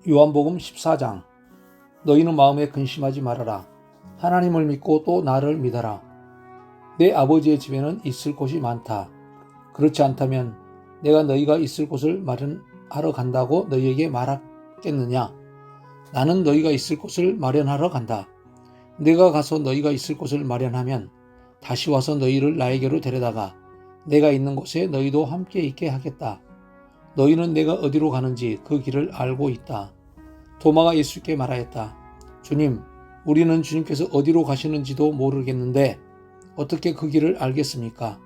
요한복음 14장. 너희는 마음에 근심하지 말아라. 하나님을 믿고 또 나를 믿어라. 내 아버지의 집에는 있을 곳이 많다. 그렇지 않다면 내가 너희가 있을 곳을 마련하러 간다고 너희에게 말하겠느냐? 나는 너희가 있을 곳을 마련하러 간다. 내가 가서 너희가 있을 곳을 마련하면 다시 와서 너희를 나에게로 데려다가 내가 있는 곳에 너희도 함께 있게 하겠다. 너희는 내가 어디로 가는지 그 길을 알고 있다. 도마가 예수께 말하였다. 주님, 우리는 주님께서 어디로 가시는지도 모르겠는데 어떻게 그 길을 알겠습니까?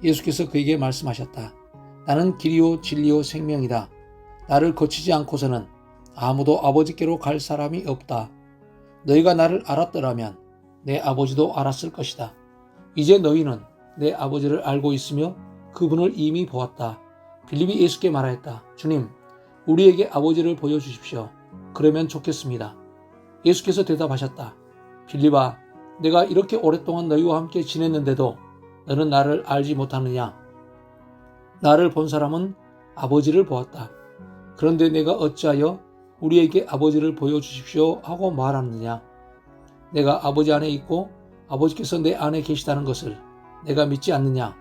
예수께서 그에게 말씀하셨다. 나는 길이요 진리요 생명이다. 나를 거치지 않고서는 아무도 아버지께로 갈 사람이 없다. 너희가 나를 알았더라면 내 아버지도 알았을 것이다. 이제 너희는 내 아버지를 알고 있으며 그분을 이미 보았다. 빌립이 예수께 말하였다. 주님, 우리에게 아버지를 보여주십시오. 그러면 좋겠습니다. 예수께서 대답하셨다. 빌립아, 내가 이렇게 오랫동안 너희와 함께 지냈는데도 너는 나를 알지 못하느냐? 나를 본 사람은 아버지를 보았다. 그런데 내가 어찌하여 우리에게 아버지를 보여주십시오 하고 말하느냐? 내가 아버지 안에 있고 아버지께서 내 안에 계시다는 것을 내가 믿지 않느냐?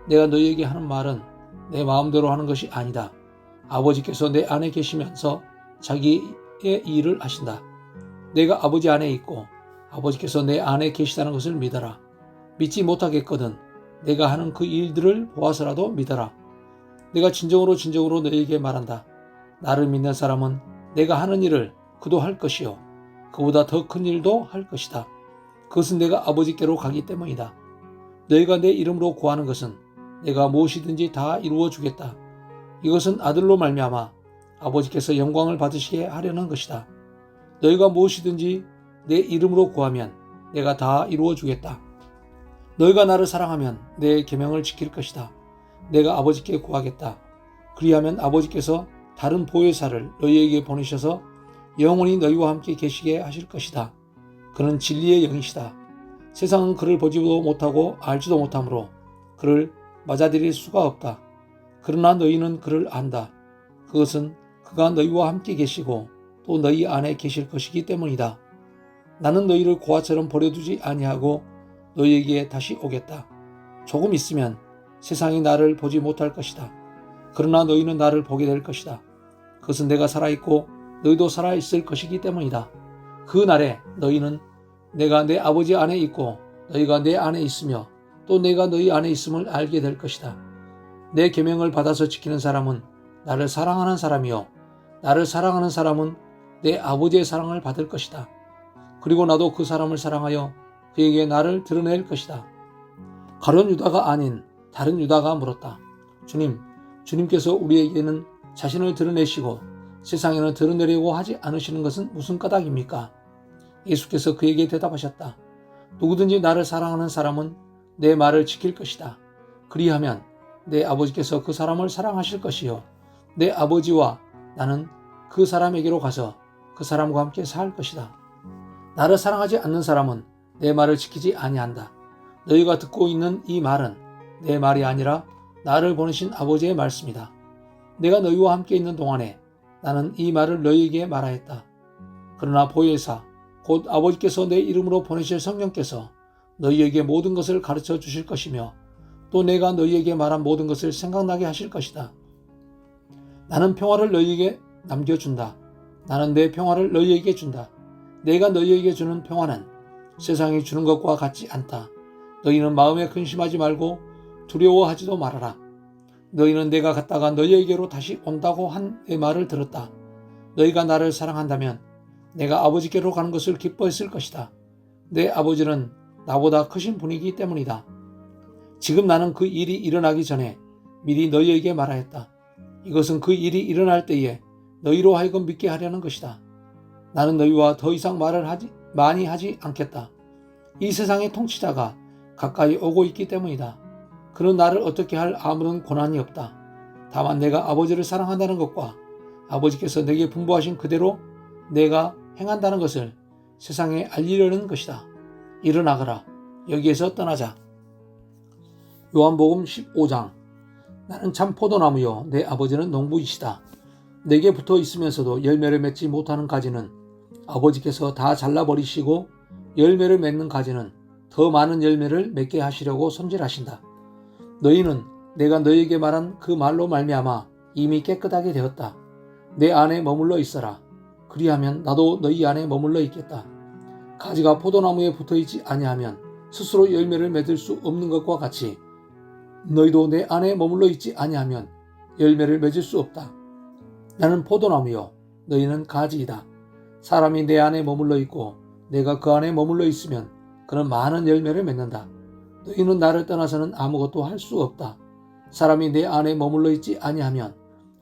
내가 너희에게 하는 말은 내 마음대로 하는 것이 아니다. 아버지께서 내 안에 계시면서 자기의 일을 하신다. 내가 아버지 안에 있고 아버지께서 내 안에 계시다는 것을 믿어라. 믿지 못하겠거든 내가 하는 그 일들을 보아서라도 믿어라. 내가 진정으로 너희에게 말한다. 나를 믿는 사람은 내가 하는 일을 그도 할 것이요 그보다 더 큰 일도 할 것이다. 그것은 내가 아버지께로 가기 때문이다. 너희가 내 이름으로 구하는 것은 내가 무엇이든지 다 이루어 주겠다. 이것은 아들로 말미암아 아버지께서 영광을 받으시게 하려는 것이다. 너희가 무엇이든지 내 이름으로 구하면 내가 다 이루어 주겠다. 너희가 나를 사랑하면 내 계명을 지킬 것이다. 내가 아버지께 구하겠다. 그리하면 아버지께서 다른 보혜사를 너희에게 보내셔서 영원히 너희와 함께 계시게 하실 것이다. 그는 진리의 영이시다. 세상은 그를 보지도 못하고 알지도 못하므로 그를 맞아들일 수가 없다. 그러나 너희는 그를 안다. 그것은 그가 너희와 함께 계시고 또 너희 안에 계실 것이기 때문이다. 나는 너희를 고아처럼 버려두지 아니하고 너희에게 다시 오겠다. 조금 있으면 세상이 나를 보지 못할 것이다. 그러나 너희는 나를 보게 될 것이다. 그것은 내가 살아있고 너희도 살아있을 것이기 때문이다. 그 날에 너희는 내가 내 아버지 안에 있고 너희가 내 안에 있으며 또 내가 너희 안에 있음을 알게 될 것이다. 내 계명을 받아서 지키는 사람은 나를 사랑하는 사람이요 나를 사랑하는 사람은 내 아버지의 사랑을 받을 것이다. 그리고 나도 그 사람을 사랑하여 그에게 나를 드러낼 것이다. 가룟 유다가 아닌 다른 유다가 물었다. 주님께서 우리에게는 자신을 드러내시고 세상에는 드러내려고 하지 않으시는 것은 무슨 까닭입니까? 예수께서 그에게 대답하셨다. 누구든지 나를 사랑하는 사람은 내 말을 지킬 것이다. 그리하면 내 아버지께서 그 사람을 사랑하실 것이요 내 아버지와 나는 그 사람에게로 가서 그 사람과 함께 살 것이다. 나를 사랑하지 않는 사람은 내 말을 지키지 아니한다. 너희가 듣고 있는 이 말은 내 말이 아니라 나를 보내신 아버지의 말씀이다. 내가 너희와 함께 있는 동안에 나는 이 말을 너희에게 말하였다. 그러나 보혜사 곧 아버지께서 내 이름으로 보내실 성령께서 너희에게 모든 것을 가르쳐 주실 것이며 또 내가 너희에게 말한 모든 것을 생각나게 하실 것이다. 나는 평화를 너희에게 남겨준다. 나는 내 평화를 너희에게 준다. 내가 너희에게 주는 평화는 세상이 주는 것과 같지 않다. 너희는 마음에 근심하지 말고 두려워하지도 말아라. 너희는 내가 갔다가 너희에게로 다시 온다고 한 내 말을 들었다. 너희가 나를 사랑한다면 내가 아버지께로 가는 것을 기뻐했을 것이다. 내 아버지는 나보다 크신 분이기 때문이다. 지금 나는 그 일이 일어나기 전에 미리 너희에게 말하였다. 이것은 그 일이 일어날 때에 너희로 하여금 믿게 하려는 것이다. 나는 너희와 더 이상 말을 많이 하지 않겠다. 이 세상의 통치자가 가까이 오고 있기 때문이다. 그는 나를 어떻게 할 아무런 권한이 없다. 다만 내가 아버지를 사랑한다는 것과 아버지께서 내게 분부하신 그대로 내가 행한다는 것을 세상에 알리려는 것이다. 일어나거라. 여기에서 떠나자. 요한복음 15장. 나는 참 포도나무요 내 아버지는 농부이시다. 내게 붙어 있으면서도 열매를 맺지 못하는 가지는 아버지께서 다 잘라버리시고 열매를 맺는 가지는 더 많은 열매를 맺게 하시려고 손질하신다. 너희는 내가 너희에게 말한 그 말로 말미암아 이미 깨끗하게 되었다. 내 안에 머물러 있어라. 그리하면 나도 너희 안에 머물러 있겠다. 가지가 포도나무에 붙어있지 아니하면 스스로 열매를 맺을 수 없는 것과 같이 너희도 내 안에 머물러 있지 아니하면 열매를 맺을 수 없다. 나는 포도나무요 너희는 가지이다. 사람이 내 안에 머물러 있고 내가 그 안에 머물러 있으면 그는 많은 열매를 맺는다. 너희는 나를 떠나서는 아무것도 할 수 없다. 사람이 내 안에 머물러 있지 아니하면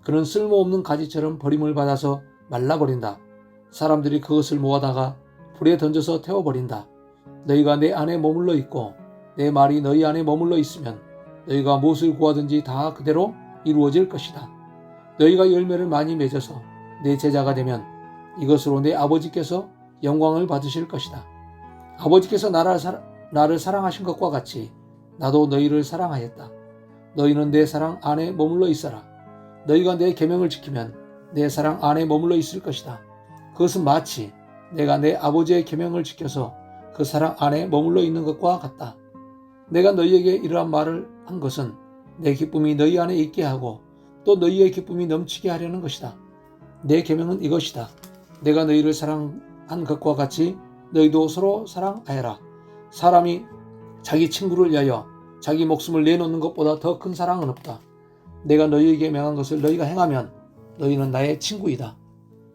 그는 쓸모없는 가지처럼 버림을 받아서 말라버린다. 사람들이 그것을 모아다가 불에 던져서 태워버린다. 너희가 내 안에 머물러 있고 내 말이 너희 안에 머물러 있으면 너희가 무엇을 구하든지 다 그대로 이루어질 것이다. 너희가 열매를 많이 맺어서 내 제자가 되면 이것으로 내 아버지께서 영광을 받으실 것이다. 아버지께서 나를 사랑하신 것과 같이 나도 너희를 사랑하였다. 너희는 내 사랑 안에 머물러 있어라. 너희가 내 계명을 지키면 내 사랑 안에 머물러 있을 것이다. 그것은 마치 내가 내 아버지의 계명을 지켜서 그 사랑 안에 머물러 있는 것과 같다. 내가 너희에게 이러한 말을 한 것은 내 기쁨이 너희 안에 있게 하고 또 너희의 기쁨이 넘치게 하려는 것이다. 내 계명은 이것이다. 내가 너희를 사랑한 것과 같이 너희도 서로 사랑하여라. 사람이 자기 친구를 위하여 자기 목숨을 내놓는 것보다 더 큰 사랑은 없다. 내가 너희에게 명한 것을 너희가 행하면 너희는 나의 친구이다.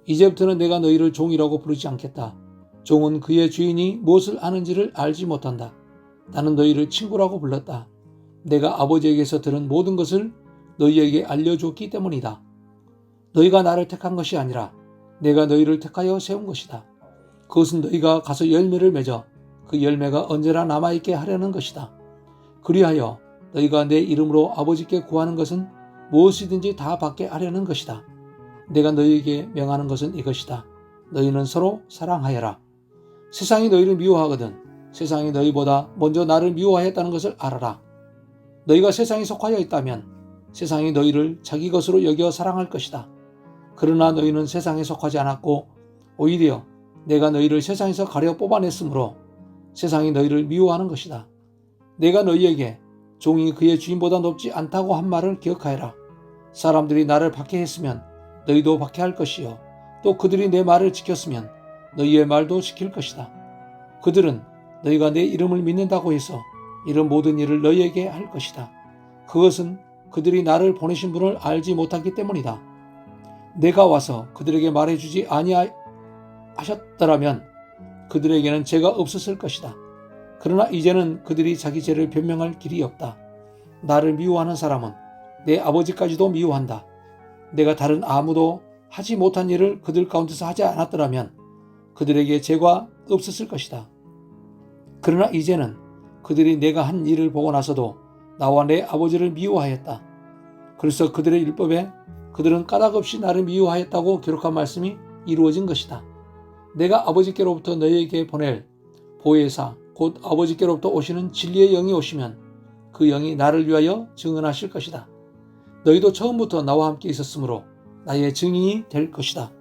이제부터는 내가 너희를 종이라고 부르지 않겠다. 종은 그의 주인이 무엇을 하는지를 알지 못한다. 나는 너희를 친구라고 불렀다. 내가 아버지에게서 들은 모든 것을 너희에게 알려주었기 때문이다. 너희가 나를 택한 것이 아니라 내가 너희를 택하여 세운 것이다. 그것은 너희가 가서 열매를 맺어 그 열매가 언제나 남아있게 하려는 것이다. 그리하여 너희가 내 이름으로 아버지께 구하는 것은 무엇이든지 다 받게 하려는 것이다. 내가 너희에게 명하는 것은 이것이다. 너희는 서로 사랑하여라. 세상이 너희를 미워하거든 세상이 너희보다 먼저 나를 미워하였다는 것을 알아라. 너희가 세상에 속하여 있다면 세상이 너희를 자기 것으로 여겨 사랑할 것이다. 그러나 너희는 세상에 속하지 않았고 오히려 내가 너희를 세상에서 가려 뽑아냈으므로 세상이 너희를 미워하는 것이다. 내가 너희에게 종이 그의 주인보다 높지 않다고 한 말을 기억하여라. 사람들이 나를 박해했으면 너희도 박해할 것이요 또 그들이 내 말을 지켰으면 너희의 말도 지킬 것이다. 그들은 너희가 내 이름을 믿는다고 해서 이런 모든 일을 너희에게 할 것이다. 그것은 그들이 나를 보내신 분을 알지 못하기 때문이다. 내가 와서 그들에게 말해주지 아니하셨더라면 그들에게는 죄가 없었을 것이다. 그러나 이제는 그들이 자기 죄를 변명할 길이 없다. 나를 미워하는 사람은 내 아버지까지도 미워한다. 내가 다른 아무도 하지 못한 일을 그들 가운데서 하지 않았더라면 그들에게 죄가 없었을 것이다. 그러나 이제는 그들이 내가 한 일을 보고 나서도 나와 내 아버지를 미워하였다. 그래서 그들의 율법에 그들은 까닭없이 나를 미워하였다고 기록한 말씀이 이루어진 것이다. 내가 아버지께로부터 너희에게 보낼 보혜사 곧 아버지께로부터 오시는 진리의 영이 오시면 그 영이 나를 위하여 증언하실 것이다. 너희도 처음부터 나와 함께 있었으므로 나의 증인이 될 것이다.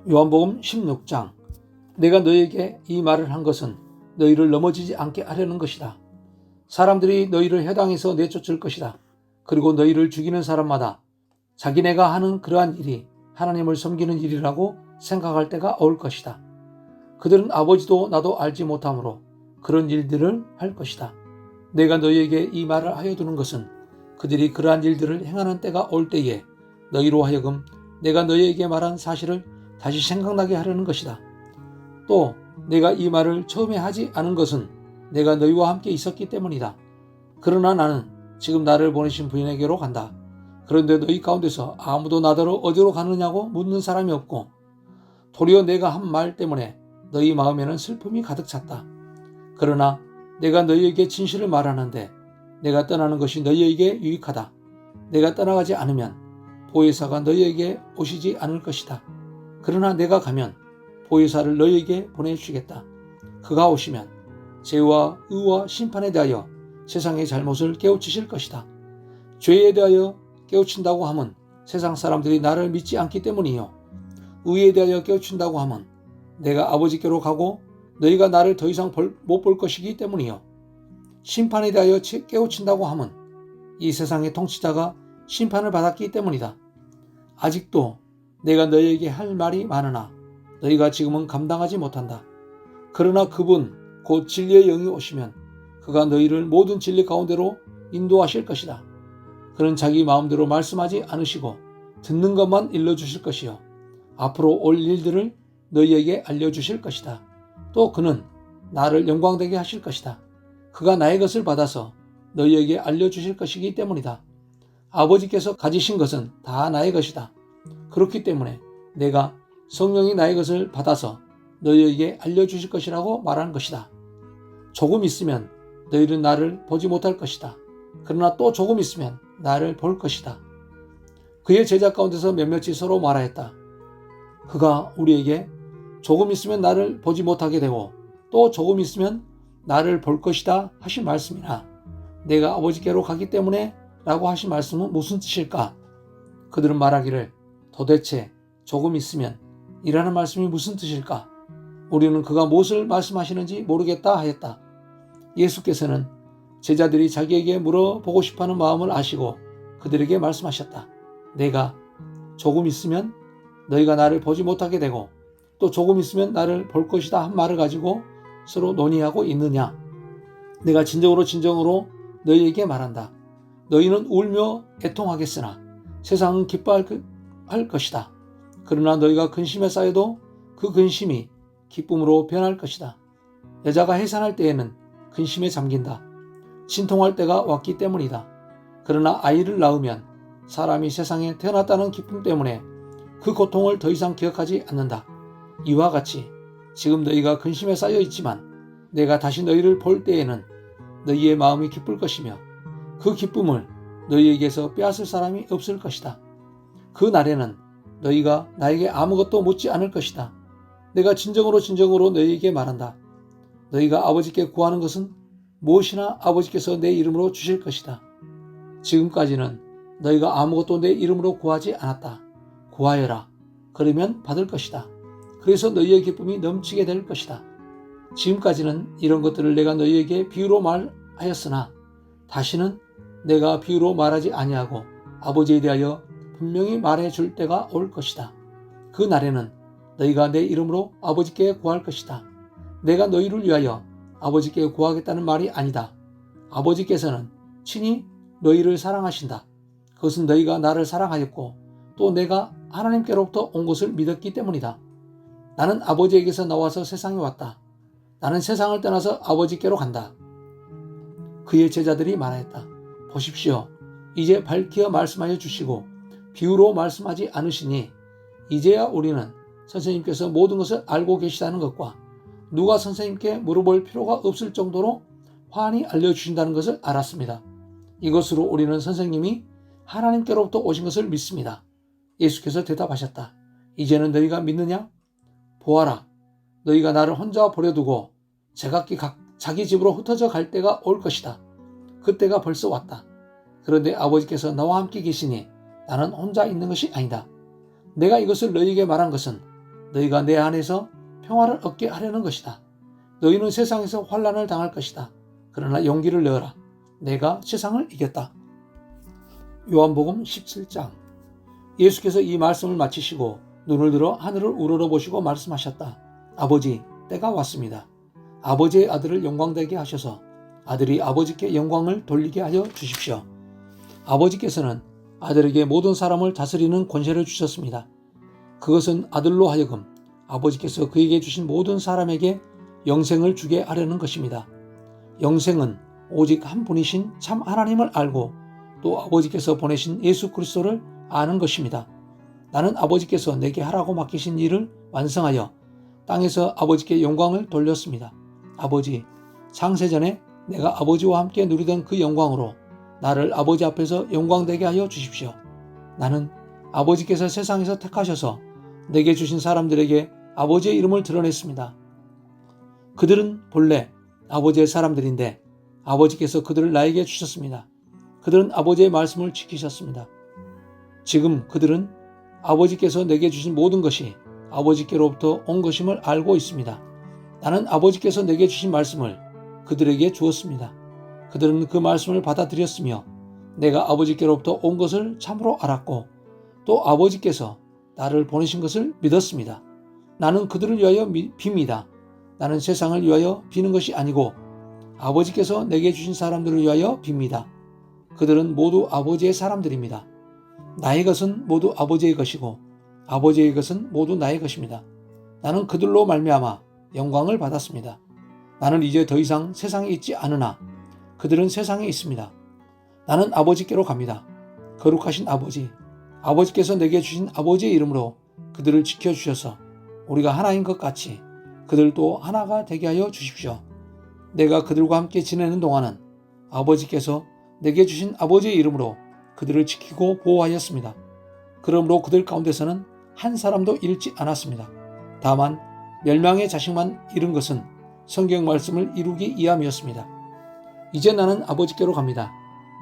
요한복음 16장. 내가 너희에게 이 말을 한 것은 너희를 넘어지지 않게 하려는 것이다. 사람들이 너희를 회당에서 내쫓을 것이다. 그리고 너희를 죽이는 사람마다 자기네가 하는 그러한 일이 하나님을 섬기는 일이라고 생각할 때가 올 것이다. 그들은 아버지도 나도 알지 못하므로 그런 일들을 할 것이다. 내가 너희에게 이 말을 하여 두는 것은 그들이 그러한 일들을 행하는 때가 올 때에 너희로 하여금 내가 너희에게 말한 사실을 다시 생각나게 하려는 것이다. 또 내가 이 말을 처음에 하지 않은 것은 내가 너희와 함께 있었기 때문이다. 그러나 나는 지금 나를 보내신 부인에게로 간다. 그런데 너희 가운데서 아무도 나더러 어디로 가느냐고 묻는 사람이 없고 도리어 내가 한 말 때문에 너희 마음에는 슬픔이 가득 찼다. 그러나 내가 너희에게 진실을 말하는데 내가 떠나는 것이 너희에게 유익하다. 내가 떠나가지 않으면 보혜사가 너희에게 오시지 않을 것이다. 그러나 내가 가면 보혜사를 너희에게 보내주시겠다. 그가 오시면 죄와 의와 심판에 대하여 세상의 잘못을 깨우치실 것이다. 죄에 대하여 깨우친다고 함은 세상 사람들이 나를 믿지 않기 때문이요. 의에 대하여 깨우친다고 하면 내가 아버지께로 가고 너희가 나를 더 이상 못 볼 것이기 때문이요. 심판에 대하여 깨우친다고 하면 이 세상의 통치자가 심판을 받았기 때문이다. 아직도 내가 너희에게 할 말이 많으나 너희가 지금은 감당하지 못한다. 그러나 그분 곧 진리의 영이 오시면 그가 너희를 모든 진리 가운데로 인도하실 것이다. 그는 자기 마음대로 말씀하지 않으시고 듣는 것만 일러주실 것이요. 앞으로 올 일들을 너희에게 알려주실 것이다. 또 그는 나를 영광되게 하실 것이다. 그가 나의 것을 받아서 너희에게 알려주실 것이기 때문이다. 아버지께서 가지신 것은 다 나의 것이다. 그렇기 때문에 내가 성령이 나의 것을 받아서 너희에게 알려주실 것이라고 말하는 것이다. 조금 있으면 너희는 나를 보지 못할 것이다. 그러나 또 조금 있으면 나를 볼 것이다. 그의 제자 가운데서 몇몇이 서로 말하였다. 그가 우리에게 조금 있으면 나를 보지 못하게 되고 또 조금 있으면 나를 볼 것이다 하신 말씀이나 내가 아버지께로 가기 때문에 라고 하신 말씀은 무슨 뜻일까? 그들은 말하기를 도대체 조금 있으면 이라는 말씀이 무슨 뜻일까? 우리는 그가 무엇을 말씀하시는지 모르겠다 하였다. 예수께서는 제자들이 자기에게 물어보고 싶어하는 마음을 아시고 그들에게 말씀하셨다. 내가 조금 있으면 너희가 나를 보지 못하게 되고 또 조금 있으면 나를 볼 것이다 한 말을 가지고 서로 논의하고 있느냐? 내가 진정으로 너희에게 말한다. 너희는 울며 애통하겠으나 세상은 기뻐할 것이다. 그러나 너희가 근심에 쌓여도 그 근심이 기쁨으로 변할 것이다. 여자가 해산할 때에는 근심에 잠긴다. 진통할 때가 왔기 때문이다. 그러나 아이를 낳으면 사람이 세상에 태어났다는 기쁨 때문에 그 고통을 더 이상 기억하지 않는다. 이와 같이 지금 너희가 근심에 쌓여 있지만 내가 다시 너희를 볼 때에는 너희의 마음이 기쁠 것이며 그 기쁨을 너희에게서 빼앗을 사람이 없을 것이다. 그 날에는 너희가 나에게 아무것도 묻지 않을 것이다. 내가 진정으로 너희에게 말한다. 너희가 아버지께 구하는 것은 무엇이나 아버지께서 내 이름으로 주실 것이다. 지금까지는 너희가 아무것도 내 이름으로 구하지 않았다. 구하여라. 그러면 받을 것이다. 그래서 너희의 기쁨이 넘치게 될 것이다. 지금까지는 이런 것들을 내가 너희에게 비유로 말하였으나 다시는 내가 비유로 말하지 아니하고 아버지에 대하여 분명히 말해 줄 때가 올 것이다. 그 날에는 너희가 내 이름으로 아버지께 구할 것이다. 내가 너희를 위하여 아버지께 구하겠다는 말이 아니다. 아버지께서는 친히 너희를 사랑하신다. 그것은 너희가 나를 사랑하였고 또 내가 하나님께로부터 온 것을 믿었기 때문이다. 나는 아버지에게서 나와서 세상에 왔다. 나는 세상을 떠나서 아버지께로 간다. 그의 제자들이 말하였다. 보십시오. 이제 밝히어 말씀하여 주시고 비유로 말씀하지 않으시니 이제야 우리는 선생님께서 모든 것을 알고 계시다는 것과 누가 선생님께 물어볼 필요가 없을 정도로 환히 알려주신다는 것을 알았습니다. 이것으로 우리는 선생님이 하나님께로부터 오신 것을 믿습니다. 예수께서 대답하셨다. 이제는 너희가 믿느냐? 보아라. 너희가 나를 혼자 버려두고 제각기 자기 집으로 흩어져 갈 때가 올 것이다. 그때가 벌써 왔다. 그런데 아버지께서 나와 함께 계시니 나는 혼자 있는 것이 아니다. 내가 이것을 너희에게 말한 것은 너희가 내 안에서 평화를 얻게 하려는 것이다. 너희는 세상에서 환난을 당할 것이다. 그러나 용기를 내어라. 내가 세상을 이겼다. 요한복음 17장. 예수께서 이 말씀을 마치시고 눈을 들어 하늘을 우러러보시고 말씀하셨다. 아버지, 때가 왔습니다. 아버지의 아들을 영광되게 하셔서 아들이 아버지께 영광을 돌리게 하여 주십시오. 아버지께서는 아들에게 모든 사람을 다스리는 권세를 주셨습니다. 그것은 아들로 하여금 아버지께서 그에게 주신 모든 사람에게 영생을 주게 하려는 것입니다. 영생은 오직 한 분이신 참 하나님을 알고 또 아버지께서 보내신 예수 그리스도를 아는 것입니다. 나는 아버지께서 내게 하라고 맡기신 일을 완성하여 땅에서 아버지께 영광을 돌렸습니다. 아버지, 창세전에 내가 아버지와 함께 누리던 그 영광으로 나를 아버지 앞에서 영광되게 하여 주십시오. 나는 아버지께서 세상에서 택하셔서 내게 주신 사람들에게 아버지의 이름을 드러냈습니다. 그들은 본래 아버지의 사람들인데 아버지께서 그들을 나에게 주셨습니다. 그들은 아버지의 말씀을 지키셨습니다. 지금 그들은 아버지께서 내게 주신 모든 것이 아버지께로부터 온 것임을 알고 있습니다. 나는 아버지께서 내게 주신 말씀을 그들에게 주었습니다. 그들은 그 말씀을 받아들였으며 내가 아버지께로부터 온 것을 참으로 알았고 또 아버지께서 나를 보내신 것을 믿었습니다. 나는 그들을 위하여 빕니다. 나는 세상을 위하여 비는 것이 아니고 아버지께서 내게 주신 사람들을 위하여 빕니다. 그들은 모두 아버지의 사람들입니다. 나의 것은 모두 아버지의 것이고 아버지의 것은 모두 나의 것입니다. 나는 그들로 말미암아 영광을 받았습니다. 나는 이제 더 이상 세상에 있지 않으나 그들은 세상에 있습니다. 나는 아버지께로 갑니다. 거룩하신 아버지, 아버지께서 내게 주신 아버지의 이름으로 그들을 지켜주셔서 우리가 하나인 것 같이 그들도 하나가 되게 하여 주십시오. 내가 그들과 함께 지내는 동안은 아버지께서 내게 주신 아버지의 이름으로 그들을 지키고 보호하였습니다. 그러므로 그들 가운데서는 한 사람도 잃지 않았습니다. 다만 멸망의 자식만 잃은 것은 성경 말씀을 이루기 위함이었습니다. 이제 나는 아버지께로 갑니다.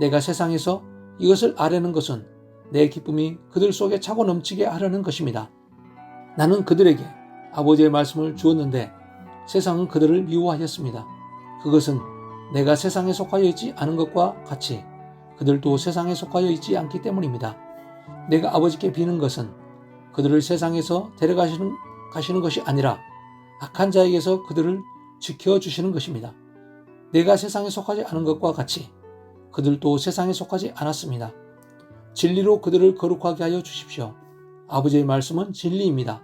내가 세상에서 이것을 아뢰는 것은 내 기쁨이 그들 속에 차고 넘치게 하려는 것입니다. 나는 그들에게 아버지의 말씀을 주었는데 세상은 그들을 미워하였습니다. 그것은 내가 세상에 속하여 있지 않은 것과 같이 그들도 세상에 속하여 있지 않기 때문입니다. 내가 아버지께 비는 것은 그들을 세상에서 데려가시는 것이 아니라 악한 자에게서 그들을 지켜주시는 것입니다. 내가 세상에 속하지 않은 것과 같이 그들도 세상에 속하지 않았습니다. 진리로 그들을 거룩하게 하여 주십시오. 아버지의 말씀은 진리입니다.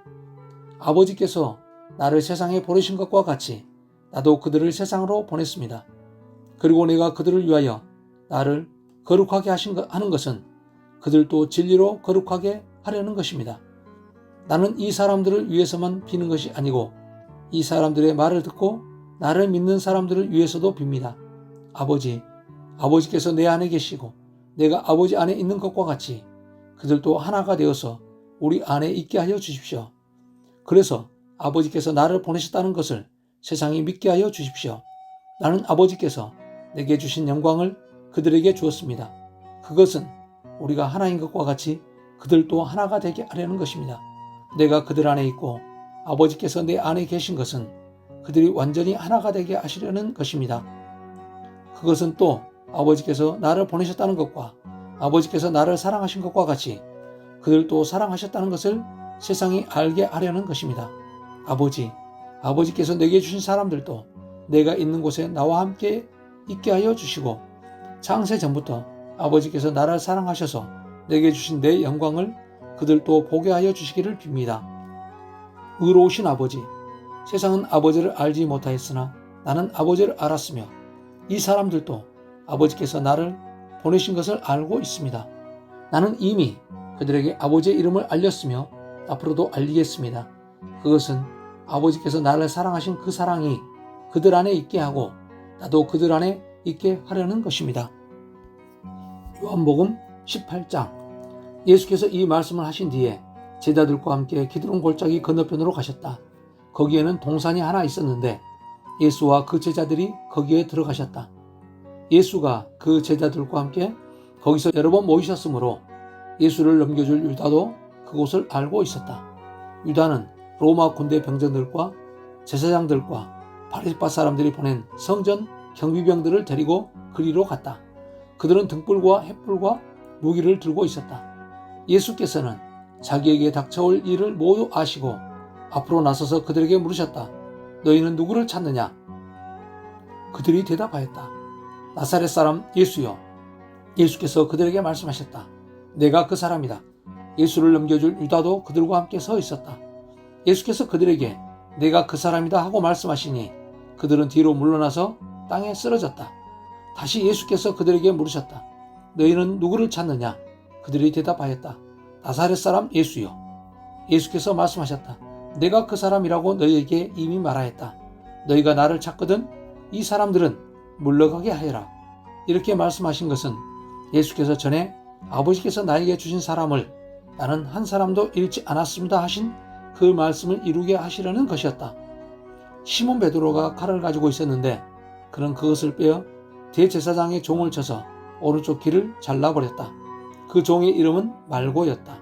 아버지께서 나를 세상에 보내신 것과 같이 나도 그들을 세상으로 보냈습니다. 그리고 내가 그들을 위하여 나를 거룩하게 하는 것은 그들도 진리로 거룩하게 하려는 것입니다. 나는 이 사람들을 위해서만 비는 것이 아니고 이 사람들의 말을 듣고 나를 믿는 사람들을 위해서도 빕니다. 아버지께서 내 안에 계시고 내가 아버지 안에 있는 것과 같이 그들도 하나가 되어서 우리 안에 있게 하여 주십시오. 그래서 아버지께서 나를 보내셨다는 것을 세상이 믿게 하여 주십시오. 나는 아버지께서 내게 주신 영광을 그들에게 주었습니다. 그것은 우리가 하나인 것과 같이 그들도 하나가 되게 하려는 것입니다. 내가 그들 안에 있고 아버지께서 내 안에 계신 것은 그들이 완전히 하나가 되게 하시려는 것입니다. 그것은 또 아버지께서 나를 보내셨다는 것과 아버지께서 나를 사랑하신 것과 같이 그들도 사랑하셨다는 것을 세상이 알게 하려는 것입니다. 아버지께서 내게 주신 사람들도 내가 있는 곳에 나와 함께 있게 하여 주시고 창세 전부터 아버지께서 나를 사랑하셔서 내게 주신 내 영광을 그들도 보게 하여 주시기를 빕니다. 의로우신 아버지, 세상은 아버지를 알지 못하였으나 나는 아버지를 알았으며 이 사람들도 아버지께서 나를 보내신 것을 알고 있습니다. 나는 이미 그들에게 아버지의 이름을 알렸으며 앞으로도 알리겠습니다. 그것은 아버지께서 나를 사랑하신 그 사랑이 그들 안에 있게 하고 나도 그들 안에 있게 하려는 것입니다. 요한복음 18장. 예수께서 이 말씀을 하신 뒤에 제자들과 함께 기드론 골짜기 건너편으로 가셨다. 거기에는 동산이 하나 있었는데 예수와 그 제자들이 거기에 들어가셨다. 예수가 그 제자들과 함께 거기서 여러 번 모이셨으므로 예수를 넘겨줄 유다도 그곳을 알고 있었다. 유다는 로마 군대 병정들과 제사장들과 바리바 사람들이 보낸 성전 경비병들을 데리고 그리로 갔다. 그들은 등불과 횃불과 무기를 들고 있었다. 예수께서는 자기에게 닥쳐올 일을 모두 아시고 앞으로 나서서 그들에게 물으셨다. 너희는 누구를 찾느냐? 그들이 대답하였다. 나사렛 사람 예수여. 예수께서 그들에게 말씀하셨다. 내가 그 사람이다. 예수를 넘겨줄 유다도 그들과 함께 서 있었다. 예수께서 그들에게 내가 그 사람이다 하고 말씀하시니 그들은 뒤로 물러나서 땅에 쓰러졌다. 다시 예수께서 그들에게 물으셨다. 너희는 누구를 찾느냐? 그들이 대답하였다. 나사렛 사람 예수여. 예수께서 말씀하셨다. 내가 그 사람이라고 너희에게 이미 말하였다. 너희가 나를 찾거든 이 사람들은 물러가게 하여라. 이렇게 말씀하신 것은 예수께서 전에 아버지께서 나에게 주신 사람을 나는 한 사람도 잃지 않았습니다 하신 그 말씀을 이루게 하시려는 것이었다. 시몬 베드로가 칼을 가지고 있었는데 그는 그것을 빼어 대제사장의 종을 쳐서 오른쪽 귀를 잘라버렸다. 그 종의 이름은 말고였다.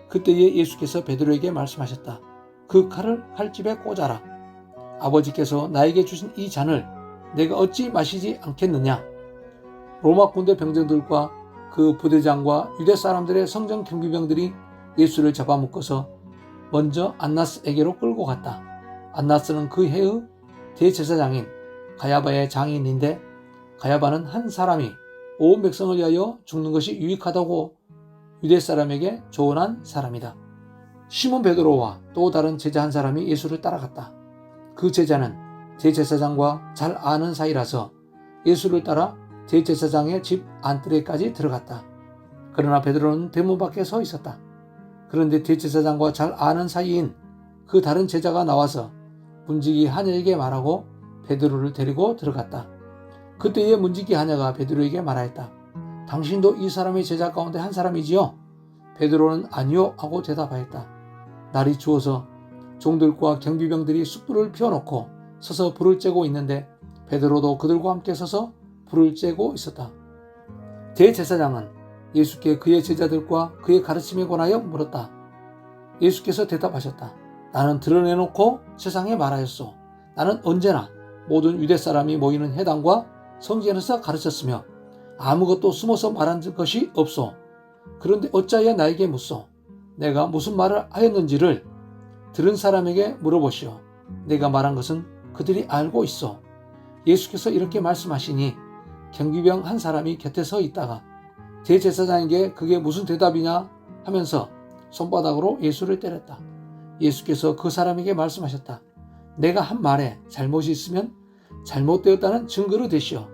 그때에 예수께서 베드로에게 말씀하셨다. 그 칼을 칼집에 꽂아라. 아버지께서 나에게 주신 이 잔을 내가 어찌 마시지 않겠느냐. 로마 군대 병정들과 그 부대장과 유대 사람들의 성전 경비병들이 예수를 잡아먹어서 먼저 안나스에게로 끌고 갔다. 안나스는 그 해의 대제사장인 가야바의 장인인데 가야바는 한 사람이 온 백성을 위하여 죽는 것이 유익하다고 유대 사람에게 조언한 사람이다. 시몬 베드로와 또 다른 제자 한 사람이 예수를 따라갔다. 그 제자는 대제사장과 잘 아는 사이라서 예수를 따라 대제사장의 집 안뜰에까지 들어갔다. 그러나 베드로는 대문 밖에 서 있었다. 그런데 대제사장과 잘 아는 사이인 그 다른 제자가 나와서 문지기 하녀에게 말하고 베드로를 데리고 들어갔다. 그때에 문지기 하녀가 베드로에게 말하였다. 당신도 이 사람의 제자 가운데 한 사람이지요? 베드로는 아니요 하고 대답하였다. 날이 추워서 종들과 경비병들이 숯불을 피워놓고 서서 불을 쬐고 있는데 베드로도 그들과 함께 서서 불을 쬐고 있었다. 대제사장은 예수께 그의 제자들과 그의 가르침에 관하여 물었다. 예수께서 대답하셨다. 나는 드러내놓고 세상에 말하였소. 나는 언제나 모든 유대 사람이 모이는 회당과 성전에서 가르쳤으며 아무것도 숨어서 말한 것이 없소. 그런데 어찌하여 나에게 묻소. 내가 무슨 말을 하였는지를 들은 사람에게 물어보시오. 내가 말한 것은 그들이 알고 있어. 예수께서 이렇게 말씀하시니 경비병 한 사람이 곁에 서 있다가 대제사장에게 그게 무슨 대답이냐 하면서 손바닥으로 예수를 때렸다. 예수께서 그 사람에게 말씀하셨다. 내가 한 말에 잘못이 있으면 잘못되었다는 증거로 되시오.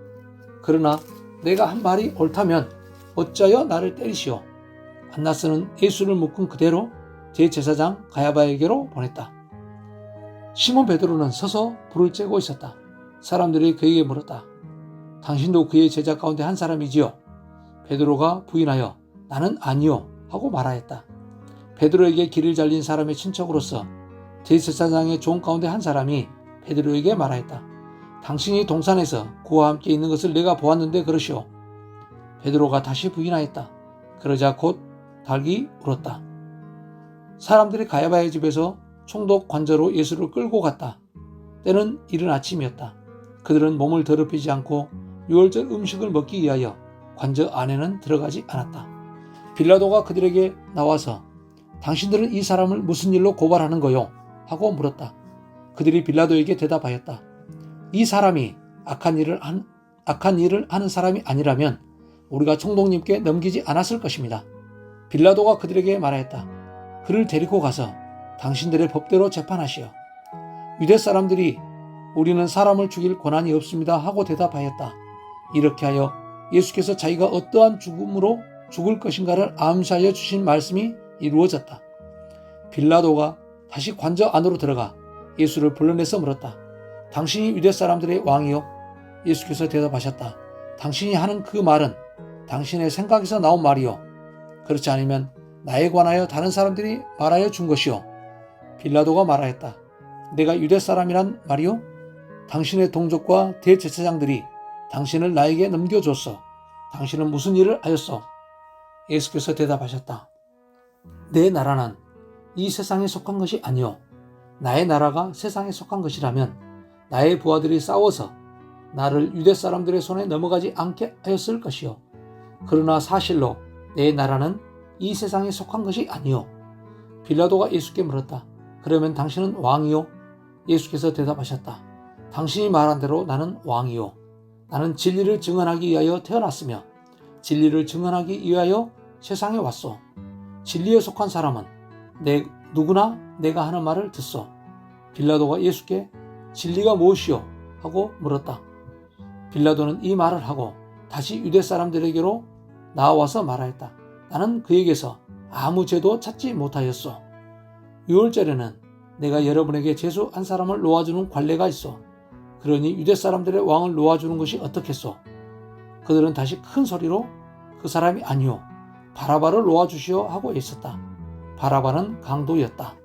그러나 내가 한 말이 옳다면 어찌하여 나를 때리시오. 안나스는 예수를 묶은 그대로 대제사장 가야바에게로 보냈다. 시몬 베드로는 서서 불을 쬐고 있었다. 사람들이 그에게 물었다. 당신도 그의 제자 가운데 한 사람이지요? 베드로가 부인하여 나는 아니요 하고 말하였다. 베드로에게 길을 잘린 사람의 친척으로서 대제사장의 종 가운데 한 사람이 베드로에게 말하였다. 당신이 동산에서 그와 함께 있는 것을 내가 보았는데 그러시오. 베드로가 다시 부인하였다. 그러자 곧 닭이 울었다. 사람들이 가야바의 집에서 총독 관저로 예수를 끌고 갔다. 때는 이른 아침이었다. 그들은 몸을 더럽히지 않고 유월절 음식을 먹기 위하여 관저 안에는 들어가지 않았다. 빌라도가 그들에게 나와서 당신들은 이 사람을 무슨 일로 고발하는 거요? 하고 물었다. 그들이 빌라도에게 대답하였다. 이 사람이 악한 일을 하는 사람이 아니라면 우리가 총독님께 넘기지 않았을 것입니다. 빌라도가 그들에게 말하였다. 그를 데리고 가서 당신들의 법대로 재판하시오. 유대 사람들이 우리는 사람을 죽일 권한이 없습니다 하고 대답하였다. 이렇게 하여 예수께서 자기가 어떠한 죽음으로 죽을 것인가를 암시하여 주신 말씀이 이루어졌다. 빌라도가 다시 관저 안으로 들어가 예수를 불러내서 물었다. 당신이 유대 사람들의 왕이요? 예수께서 대답하셨다. 당신이 하는 그 말은 당신의 생각에서 나온 말이요. 그렇지 않으면 나에 관하여 다른 사람들이 말하여 준 것이요. 빌라도가 말하였다. 내가 유대 사람이란 말이요? 당신의 동족과 대제사장들이 당신을 나에게 넘겨줬어. 당신은 무슨 일을 하였어? 예수께서 대답하셨다. 내 나라는 이 세상에 속한 것이 아니요. 나의 나라가 세상에 속한 것이라면 나의 부하들이 싸워서 나를 유대 사람들의 손에 넘어가지 않게 하였을 것이요. 그러나 사실로 내 나라는 이 세상에 속한 것이 아니요. 빌라도가 예수께 물었다. 그러면 당신은 왕이요? 예수께서 대답하셨다. 당신이 말한 대로 나는 왕이요. 나는 진리를 증언하기 위하여 태어났으며 진리를 증언하기 위하여 세상에 왔소. 진리에 속한 사람은 누구나 내가 하는 말을 듣소. 빌라도가 예수께 진리가 무엇이요? 하고 물었다. 빌라도는 이 말을 하고 다시 유대 사람들에게로 나와서 말하였다. 나는 그에게서 아무 죄도 찾지 못하였소. 유월절에는 내가 여러분에게 죄수 한 사람을 놓아주는 관례가 있어. 그러니 유대 사람들의 왕을 놓아주는 것이 어떻겠소? 그들은 다시 큰 소리로 그 사람이 아니요 바라바를 놓아주시오 하고 있었다. 바라바는 강도였다.